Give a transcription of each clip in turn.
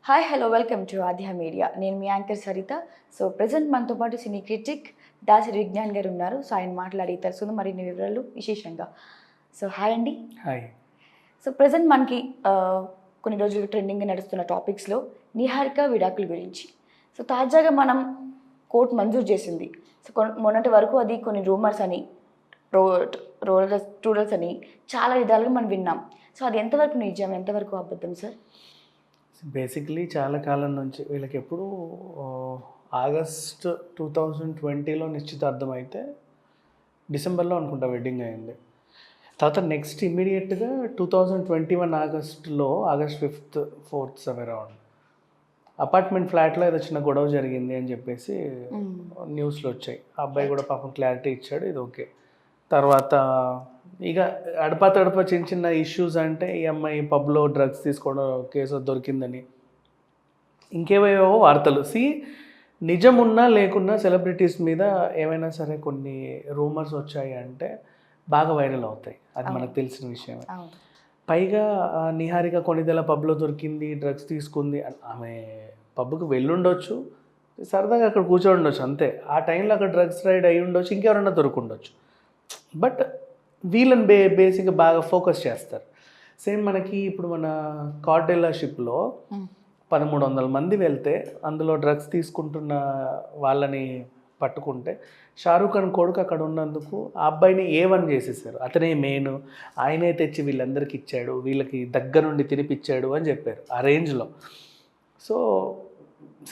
Hi hello welcome to ఆధ్యా media. నేను మీ anchor Saritha. So present మనతో పాటు సినీ క్రిటిక్ దాసరి విజ్ఞాన్ గారు ఉన్నారు. సో ఆయన మాట్లాడి తెలుసుకుందాం మరిన్ని వివరాలు విశేషంగా. సో హాయ్ అండి. హాయ్. సో ప్రజెంట్ మనకి కొన్ని రోజులు ట్రెండింగ్గా నడుస్తున్న టాపిక్స్లో నిహారిక విడాకుల గురించి. సో తాజాగా మనం కోర్టు మంజూరు చేసింది. సో మొన్నటి వరకు అది కొన్ని రూమర్స్ అని ట్రూడల్స్ అని చాలా విధాలుగా మనం విన్నాం. సో అది ఎంతవరకు నిజం, ఎంతవరకు అబద్ధం సార్? బేసిక్లీ చాలా కాలం నుంచి వీళ్ళకి ఎప్పుడు ఆగస్ట్ 2020లో నిశ్చితార్థం అయితే డిసెంబర్లో అనుకుంటా వెడ్డింగ్ అయింది. తర్వాత నెక్స్ట్ ఇమ్మీడియట్గా 2021 ఆగస్ట్లో August 5th 4th around apartment ఫ్లాట్లో ఏదో చిన్న గొడవ జరిగింది అని చెప్పేసి న్యూస్లో వచ్చాయి. ఆ అబ్బాయి కూడా పాపం క్లారిటీ ఇచ్చాడు, ఇది ఓకే. తర్వాత ఇక తడప చిన్న చిన్న ఇష్యూస్ అంటే ఈ అమ్మాయి పబ్లో డ్రగ్స్ తీసుకోవడం కేసు దొరికిందని ఇంకేవేవో వార్తలు. నిజం ఉన్నా లేకున్నా సెలబ్రిటీస్ మీద ఏమైనా సరే కొన్ని రూమర్స్ వచ్చాయి అంటే బాగా వైరల్ అవుతాయి, అది మనకు తెలిసిన విషయమే. పైగా నిహారిక కొనిదెల పబ్లో దొరికింది, డ్రగ్స్ తీసుకుంది. ఆమె పబ్కి వెళ్ళుండొచ్చు, సరదాగా అక్కడ కూర్చొని ఉండొచ్చు అంతే. ఆ టైంలో అక్కడ డ్రగ్స్ రైడ్ అయ్యి ఉండొచ్చు, ఇంకెవరన్నా దొరుకుండొచ్చు. బట్ వీళ్ళని బేసిక్గా బాగా ఫోకస్ చేస్తారు. సేమ్ మనకి ఇప్పుడు మన కార్డెల్లా షిప్లో 1300 మంది వెళ్తే అందులో డ్రగ్స్ తీసుకుంటున్న వాళ్ళని పట్టుకుంటే షారూఖ్ ఖాన్ కొడుకు అక్కడ ఉన్నందుకు ఆ అబ్బాయిని A1 చేసేసారు. అతనే మెయిన్, ఆయనే తెచ్చి వీళ్ళందరికీ ఇచ్చాడు, వీళ్ళకి దగ్గరుండి తినిపించాడు అని చెప్పారు ఆ రేంజ్లో. సో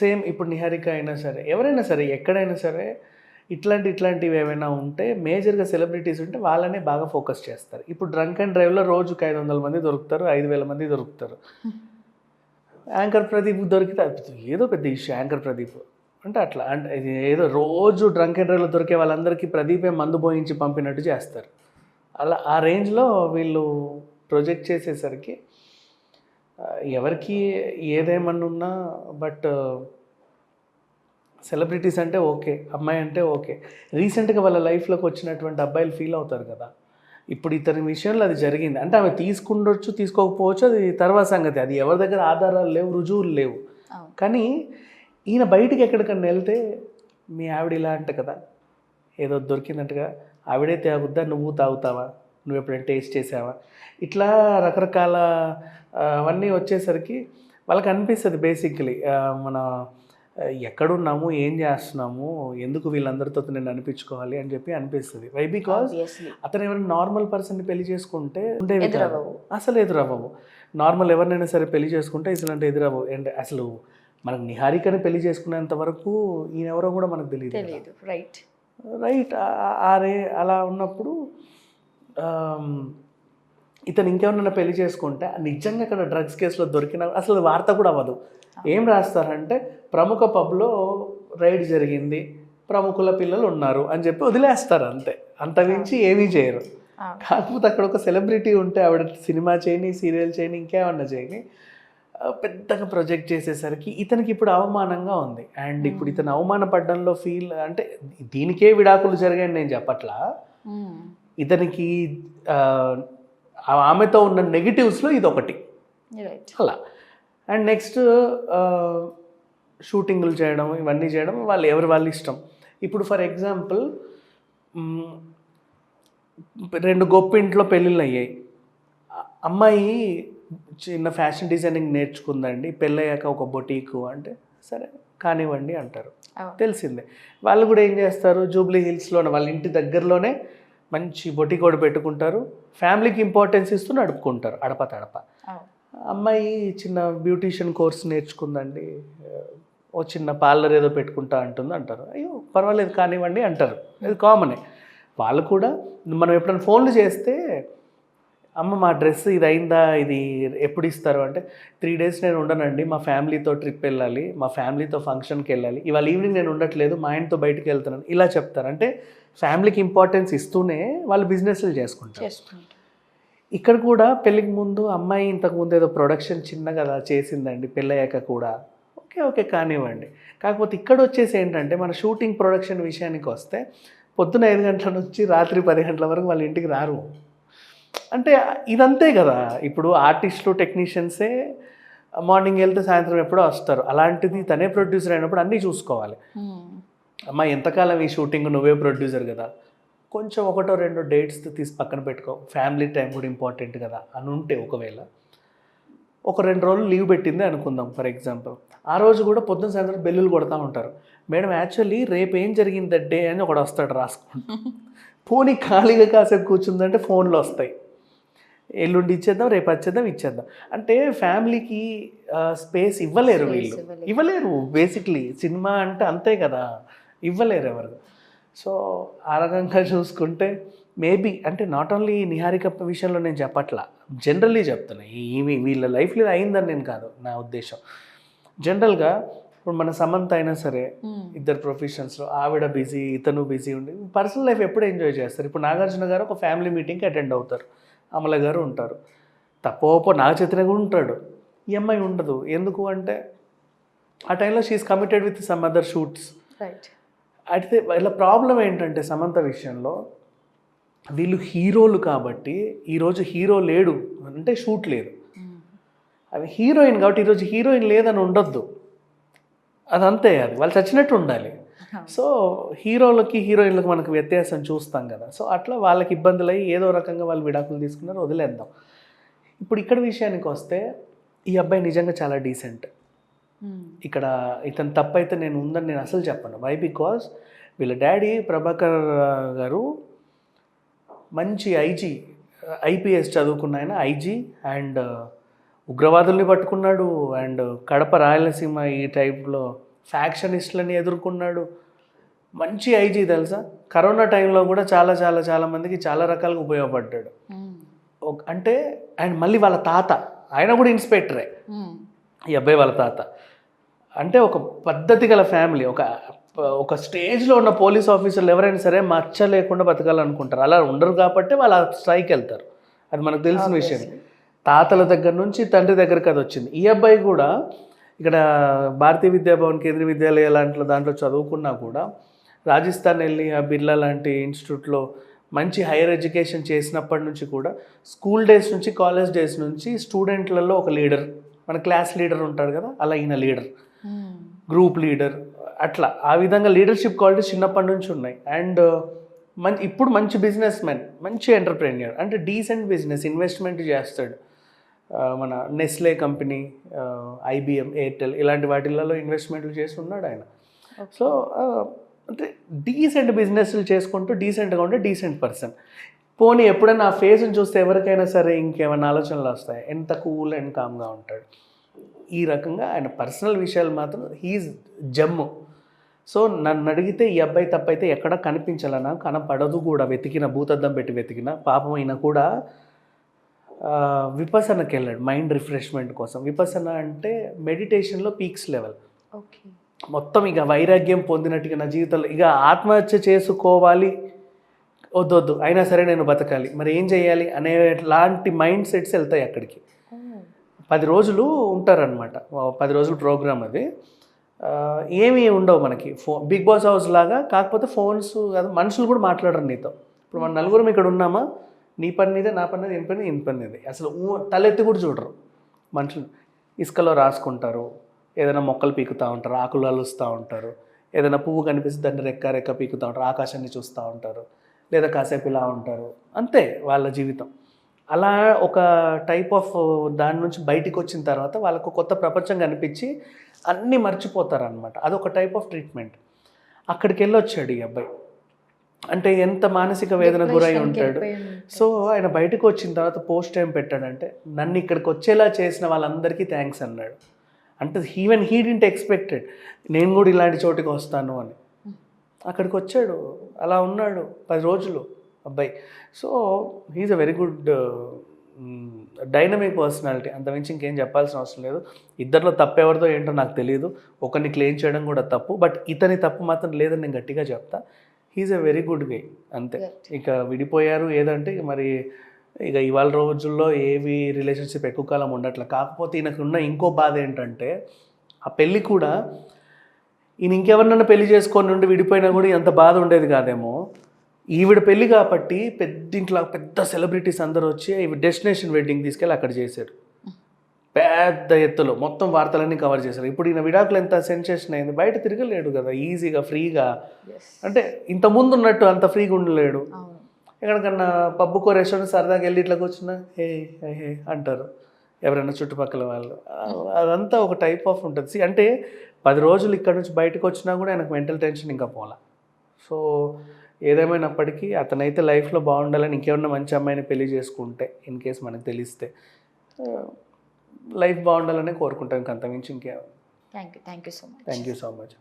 సేమ్ ఇప్పుడు నిహారిక అయినా సరే ఎవరైనా సరే ఎక్కడైనా సరే ఇట్లాంటివి ఏమైనా ఉంటే మేజర్గా సెలబ్రిటీస్ ఉంటే వాళ్ళనే బాగా ఫోకస్ చేస్తారు. ఇప్పుడు డ్రంక్ అండ్ డ్రైవ్లో రోజుకి 500 మంది దొరుకుతారు, 5000 మంది దొరుకుతారు. యాంకర్ ప్రదీప్ దొరికితే ఏదో పెద్ద ఇష్యూ, యాంకర్ ప్రదీప్ అంటే అట్లా అంటే ఏదో రోజు డ్రంక్ అండ్ డ్రైవ్లో దొరికే వాళ్ళందరికీ ప్రదీపే మందు పోయించి పంపినట్టు చేస్తారు. అలా ఆ రేంజ్లో వీళ్ళు ప్రొజెక్ట్ చేసేసరికి ఎవరికి ఏదేమన్నా ఉన్నా బట్ సెలబ్రిటీస్ అంటే ఓకే, అమ్మాయి అంటే ఓకే. రీసెంట్గా వాళ్ళ లైఫ్లోకి వచ్చినటువంటి అబ్బాయిలు ఫీల్ అవుతారు కదా, ఇప్పుడు ఇతని విషయంలో అది జరిగింది అంటే ఆమె తీసుకుండొచ్చు తీసుకోకపోవచ్చు, అది తర్వాత సంగతి. అది ఎవరి దగ్గర ఆధారాలు లేవు, రుజువులు లేవు. కానీ ఈయన బయటికి ఎక్కడికన్నా వెళ్తే మీ ఆవిడ ఇలా అంట కదా, ఏదో దొరికిందంటగా, ఆవిడే తాగుద్దా, నువ్వు తాగుతావా, నువ్వు ఎప్పుడైనా టేస్ట్ చేసావా, ఇట్లా రకరకాల అవన్నీ వచ్చేసరికి వాళ్ళకి అనిపిస్తుంది బేసిక్లీ మన ఎక్కడున్నాము, ఏం చేస్తున్నాము, ఎందుకు వీళ్ళందరితో నేను అనిపించుకోవాలి అని చెప్పి అనిపిస్తుంది. వై బికాజ్ అతను ఎవరైనా నార్మల్ పర్సన్ని పెళ్లి చేసుకుంటే ఉండేవి అసలు ఎదురవ్వవు. నార్మల్ ఎవరినైనా సరే పెళ్లి చేసుకుంటే ఇసలు ఎదురవ్వవు. అండ్ అసలు మనకు నిహారికని పెళ్లి చేసుకునేంత వరకు ఈయన ఎవరో కూడా మనకు తెలియదు. రైట్ అలా ఉన్నప్పుడు ఇతను ఇంకెవరైనా పెళ్లి చేసుకుంటే నిజంగా అక్కడ డ్రగ్స్ కేసులో దొరికిన అసలు వార్త కూడా అవ్వదు. ఏం రాస్తారంటే ప్రముఖ పబ్లో రైడ్ జరిగింది, ప్రముఖుల పిల్లలు ఉన్నారు అని చెప్పి వదిలేస్తారు అంతే, అంతమించి ఏమీ చేయరు. కాకపోతే అక్కడ ఒక సెలబ్రిటీ ఉంటే ఆవిడ సినిమా చేయని, సీరియల్ చేయని, ఇంకేమన్నా చేయని పెద్దగా ప్రొజెక్ట్ చేసేసరికి ఇతనికి ఇప్పుడు అవమానంగా ఉంది. అండ్ ఇప్పుడు ఇతను అవమానపడ్డంలో ఫీల్ అంటే దీనికే విడాకులు జరిగాయని నేను చెప్పట్లా, ఇతనికి ఆమెతో ఉన్న నెగిటివ్స్లో ఇది ఒకటి అలా. అండ్ నెక్స్ట్ షూటింగ్లు చేయడం, ఇవన్నీ చేయడం వాళ్ళ ఇష్టం. ఇప్పుడు ఫర్ ఎగ్జాంపుల్ 2 గొప్ప ఇంట్లో పెళ్ళిళ్ళు అయ్యాయి. అమ్మాయి చిన్న ఫ్యాషన్ డిజైనింగ్ నేర్చుకుందండి, పెళ్ళయ్యాక ఒక బొటీకు అంటే సరే కానివ్వండి అంటారు, తెలిసిందే. వాళ్ళు కూడా ఏం చేస్తారు, జూబ్లీ హిల్స్లోనే వాళ్ళ ఇంటి దగ్గరలోనే మంచి బొటీక్ కూడా పెట్టుకుంటారు, ఫ్యామిలీకి ఇంపార్టెన్స్ ఇస్తూ నడుపుకుంటారు అడప. అమ్మాయి చిన్న బ్యూటీషియన్ కోర్స్ నేర్చుకుందండి, ఓ చిన్న పార్లర్ ఏదో పెట్టుకుంటా అంటారు, అయ్యో పర్వాలేదు కానివ్వండి అంటారు, ఇది కామనే. వాళ్ళు కూడా మనం ఎప్పుడైనా ఫోన్లు చేస్తే అమ్మ మా డ్రెస్ ఇది అయిందా, ఇది ఎప్పుడు ఇస్తారు అంటే 3 days నేను ఉండనండి, మా ఫ్యామిలీతో ట్రిప్ వెళ్ళాలి, మా ఫ్యామిలీతో ఫంక్షన్కి వెళ్ళాలి, ఇవాళ ఈవినింగ్ నేను ఉండట్లేదు, మా ఆయనతో బయటకు వెళ్తున్నాను, ఇలా చెప్తారు. అంటే ఫ్యామిలీకి ఇంపార్టెన్స్ ఇస్తూనే వాళ్ళు బిజినెస్లు చేసుకుంటారు. ఇక్కడ కూడా పెళ్ళికి ముందు అమ్మాయి ఇంతకుముందు ఏదో ప్రొడక్షన్ చిన్నగా చేసిందండి, పెళ్ళయ్యాక కూడా ఓకే కానివ్వండి. కాకపోతే ఇక్కడ వచ్చేసి ఏంటంటే మన షూటింగ్ ప్రొడక్షన్ విషయానికి వస్తే పొద్దున 5 గంటల నుంచి రాత్రి 10 గంటల వరకు వాళ్ళ ఇంటికి రారు. అంటే ఇదంతే కదా, ఇప్పుడు ఆర్టిస్టులు టెక్నీషియన్సే మార్నింగ్ వెళ్తే సాయంత్రం ఎప్పుడో వస్తారు. అలాంటిది తనే ప్రొడ్యూసర్ అయినప్పుడు అన్నీ చూసుకోవాలి. అమ్మ ఎంతకాలం ఈ షూటింగ్ నువ్వే ప్రొడ్యూసర్ కదా, కొంచెం 1-2 డేట్స్ తీసి పక్కన పెట్టుకో, ఫ్యామిలీ టైం కూడా ఇంపార్టెంట్ కదా అని ఉంటే, ఒకవేళ ఒక 2 రోజులు లీవ్ పెట్టింది అనుకుందాం ఫర్ ఎగ్జాంపుల్, ఆ రోజు కూడా పొద్దున్న సాయంత్రం బెల్లులు కొడతా ఉంటారు. మేడం యాక్చువల్లీ రేపు ఏం జరిగింది దట్ డే అని ఒకడు వస్తాడు రాసుకుంటా. పోనీ ఖాళీగా కాసేపు కూర్చుందంటే ఫోన్లు వస్తాయి, ఎల్లుండి ఇచ్చేద్దాం, రేపు వచ్చేద్దాం, ఇచ్చేద్దాం. అంటే ఫ్యామిలీకి స్పేస్ ఇవ్వలేరు వీళ్ళు, ఇవ్వలేరు. బేసిక్లీ సినిమా అంటే అంతే కదా, ఇవ్వలేరు ఎవరు. సో ఆ రకంగా చూసుకుంటే మేబీ అంటే నాట్ ఓన్లీ నిహారిక విషయంలో నేను చెప్పట్లా, జనరల్లీ చెప్తాను. వీళ్ళ లైఫ్లో అయిందని నేను కాదు నా ఉద్దేశం. జనరల్గా ఇప్పుడు మన సమంత అయినా సరే, ఇద్దరు ప్రొఫెషన్స్లో, ఆవిడ బిజీ, ఇతను బిజీ ఉండి పర్సనల్ లైఫ్ ఎప్పుడు ఎంజాయ్ చేస్తారు. ఇప్పుడు నాగార్జున గారు ఒక ఫ్యామిలీ మీటింగ్కి అటెండ్ అవుతారు, అమల గారు ఉంటారు, తప్పో నాగ చైతన్య కూడా ఉంటాడు, ఈ అమ్మాయి ఉండదు. ఎందుకు అంటే ఆ టైంలో she is committed with some other shoots. అయితే వీళ్ళ ప్రాబ్లం ఏంటంటే సమంత విషయంలో, వీళ్ళు హీరోలు కాబట్టి ఈరోజు హీరో లేడు అంటే షూట్ లేదు, అవి హీరోయిన్ కాబట్టి ఈరోజు హీరోయిన్ లేదని ఉండొద్దు, అదంతే, అది వాళ్ళు చచ్చినట్టు ఉండాలి. సో హీరోలకి హీరోయిన్లకు మనకు వ్యత్యాసం చూస్తాం కదా. సో అట్లా వాళ్ళకి ఇబ్బందులు అయ్యి ఏదో రకంగా వాళ్ళు విడాకులు తీసుకున్నారు, వదిలేద్దాం. ఇప్పుడు ఇక్కడ విషయానికి వస్తే ఈ అబ్బాయి నిజంగా చాలా డీసెంట్. ఇక్కడ ఇతను తప్పు అయితే నేను ఉందని నేను అసలు చెప్పను. వై? బికాజ్ వీళ్ళ డాడీ ప్రభాకర్ గారు మంచి ఐపీఎస్ చదువుకున్న ఆయన, ఐజీ, అండ్ ఉగ్రవాదుల్ని పట్టుకున్నాడు, అండ్ కడప రాయలసీమ ఈ టైప్లో ఫ్యాక్షనిస్టులని ఎదుర్కొన్నాడు. మంచి ఐజీ తెలుసా. కరోనా టైంలో కూడా చాలా చాలా చాలా మందికి చాలా రకాలుగా ఉపయోగపడ్డాడు. అంటే అండ్ మళ్ళీ వాళ్ళ తాత, ఆయన కూడా ఇన్స్పెక్టరే, ఈ అబ్బాయి వాళ్ళ తాత. అంటే ఒక పద్ధతి గల ఫ్యామిలీ. ఒక స్టేజ్లో ఉన్న పోలీస్ ఆఫీసర్లు ఎవరైనా సరే మచ్చ లేకుండా బతకాలనుకుంటారు. అలా ఉండరు కాబట్టి వాళ్ళు ఆ స్ట్రైక్ వెళ్తారు, అది మనకు తెలిసిన విషయం. తాతల దగ్గర నుంచి తండ్రి దగ్గరికి అది వచ్చింది. ఈ అబ్బాయి కూడా ఇక్కడ భారతీయ విద్యాభవన్, కేంద్రీయ విద్యాలయ దాంట్లో చదువుకున్నా కూడా రాజస్థాన్ వెళ్ళి ఆ బిర్లా లాంటి ఇన్స్టిట్యూట్లో మంచి హైయర్ ఎడ్యుకేషన్ చేసినప్పటి నుంచి కూడా స్కూల్ డేస్ నుంచి కాలేజ్ డేస్ నుంచి స్టూడెంట్లలో ఒక లీడర్, మన క్లాస్ లీడర్ ఉంటారు కదా, అలా ఈయన లీడర్, గ్రూప్ లీడర్, అట్లా ఆ విధంగా లీడర్షిప్ క్వాలిటీస్ చిన్నప్పటి నుంచి ఉన్నాయి. అండ్ ఇప్పుడు మంచి బిజినెస్ మ్యాన్, మంచి ఎంటర్ప్రెన్యూర్, అంటే డీసెంట్ బిజినెస్, ఇన్వెస్ట్మెంట్ చేస్తాడు. మన నెస్లే కంపెనీ, ఐబిఎం, ఎయిర్టెల్ ఇలాంటి వాటిలలో ఇన్వెస్ట్మెంట్లు చేసి ఉన్నాడు ఆయన. సో అంటే డీసెంట్ బిజినెస్లు చేసుకుంటూ డీసెంట్గా ఉంటే డీసెంట్ పర్సన్. పోనీ ఎప్పుడైనా ఆ ఫేస్ని చూస్తే ఎవరికైనా సరే ఇంకేమైనా ఆలోచనలు వస్తాయి, ఎంత కూల్ అండ్ కామ్గా ఉంటాడు. ఈ రకంగా ఆయన పర్సనల్ విషయాలు మాత్రం హీఈస్ జమ్ము. సో నన్ను అడిగితే ఈ అబ్బాయి తప్పైతే ఎక్కడా కనిపించాలన్నా, కనపడదు కూడా. వెతికిన, భూతద్దం పెట్టి వెతికిన, పాపం అయినా కూడా విపసనకి వెళ్ళాడు మైండ్ రిఫ్రెష్మెంట్ కోసం. విపసన అంటే మెడిటేషన్లో పీక్స్ లెవెల్. మొత్తం ఇక వైరాగ్యం పొందినట్టుగా నా జీవితంలో ఇక ఆత్మహత్య చేసుకోవాలి, వద్దొద్దు అయినా సరే నేను బతకాలి, మరి ఏం చేయాలి అనే లాంటి మైండ్ సెట్స్ వెళ్తాయి అక్కడికి. 10 రోజులు ఉంటారనమాట, 10 రోజుల ప్రోగ్రామ్ అది. ఏమీ ఉండవు మనకి, బిగ్ బాస్ హౌస్ లాగా. కాకపోతే ఫోన్స్ కాదు, మనుషులు కూడా మాట్లాడరు నీతో. ఇప్పుడు మన నలుగురం ఇక్కడ ఉన్నామా, నీ పని నీదే, నా పని నీదే, ఈయన పని నీదే. అసలు తలెత్తి కూడా చూడరు మనుషులు. ఇసుకలో రాసుకుంటారు, ఏదైనా మొక్కలు పీకుతూ ఉంటారు, ఆకులు అలుస్తూ ఉంటారు, ఏదైనా పువ్వు కనిపిస్తే దాన్ని రెక్క పీకుతూ ఉంటారు, ఆకాశాన్ని చూస్తూ ఉంటారు, లేదా కాసేపు ఇలా ఉంటారు, అంతే వాళ్ళ జీవితం. అలా ఒక టైప్ ఆఫ్ దాని నుంచి బయటికి వచ్చిన తర్వాత వాళ్ళకు కొత్త ప్రపంచం కనిపించి అన్నీ మర్చిపోతారనమాట. అదొక టైప్ ఆఫ్ ట్రీట్మెంట్. అక్కడికి వెళ్ళొచ్చాడు ఈ అబ్బాయి. అంటే ఎంత మానసిక వేదన గురై ఉంటాడు. సో ఆయన బయటకు వచ్చిన తర్వాత పోస్ట్ ఏం పెట్టాడంటే, నన్ను ఇక్కడికి వచ్చేలా చేసిన వాళ్ళందరికీ థ్యాంక్స్ అన్నాడు. అంటే ఈవెన్ హీ డింట్ ఎక్స్పెక్టెడ్ నేను కూడా ఇలాంటి చోటుకి వస్తాను అని. అక్కడికి వచ్చాడు, అలా ఉన్నాడు 10 రోజులు అబ్బాయి. So he is a very good dynamic personality. అంతమించి ఇంకేం చెప్పాల్సిన అవసరం లేదు. ఇద్దరిలో తప్పు ఎవరిదో ఏంటో నాకు తెలియదు, ఒకరిని క్లెయిమ్ చేయడం కూడా తప్పు, బట్ ఇతని తప్పు మాత్రం లేదని నేను గట్టిగా చెప్తా. He is a very good guy, అంతే. ఇక విడిపోయారు ఏదంటే మరి ఇక ఇవాళ రోజుల్లో ఏవి రిలేషన్షిప్ ఎక్కువ కాలం ఉండట్లే. కాకపోతే ఈయనకున్న ఇంకో బాధ ఏంటంటే, ఆ పెళ్ళి కూడా ఈయన ఇంకెవరినన్నా పెళ్లి చేసుకొని నుండి విడిపోయినా కూడా ఎంత బాధ ఉండేది కాదేమో. ఈవిడ పెళ్ళి కాబట్టి ఇంట్లో పెద్ద సెలబ్రిటీస్ అందరూ వచ్చి డెస్టినేషన్ వెడ్డింగ్ తీసుకెళ్ళి అక్కడ చేశారు. పెద్ద ఎత్తులో మొత్తం వార్తలన్నీ కవర్ చేశారు. ఇప్పుడు ఈయన విడాకులు ఎంత సెన్సేషన్ అయింది, బయట తిరగలేడు కదా ఈజీగా ఫ్రీగా. అంటే ఇంత ముందు ఉన్నట్టు అంత ఫ్రీగా ఉండలేడు. అవును. ఎక్కడికన్నా పబ్బుకో రెస్టారెంట్ సరదాగా వెళ్ళి ఇట్లా కూర్చున్నా హే హే అంటారు ఎవరైనా చుట్టుపక్కల వాళ్ళు. అదంతా ఒక టైప్ ఆఫ్ ఉంటుంది. అంటే 10 రోజులు ఇక్కడ నుంచి బయటకు వచ్చినా కూడా ఆయనకు మెంటల్ టెన్షన్ ఇంకా పోలా. సో ఏదేమైనప్పటికీ అతనైతే లైఫ్లో బాగుండాలని, ఇంకేమన్నా మంచి అమ్మాయిని పెళ్లి చేసుకుంటే ఇన్ కేస్ మనకు తెలిస్తే లైఫ్ బాగుండాలనే కోరుకుంటాం. ఇంకంతమించి ఇంకేం. Thank you so much. Thank you so much.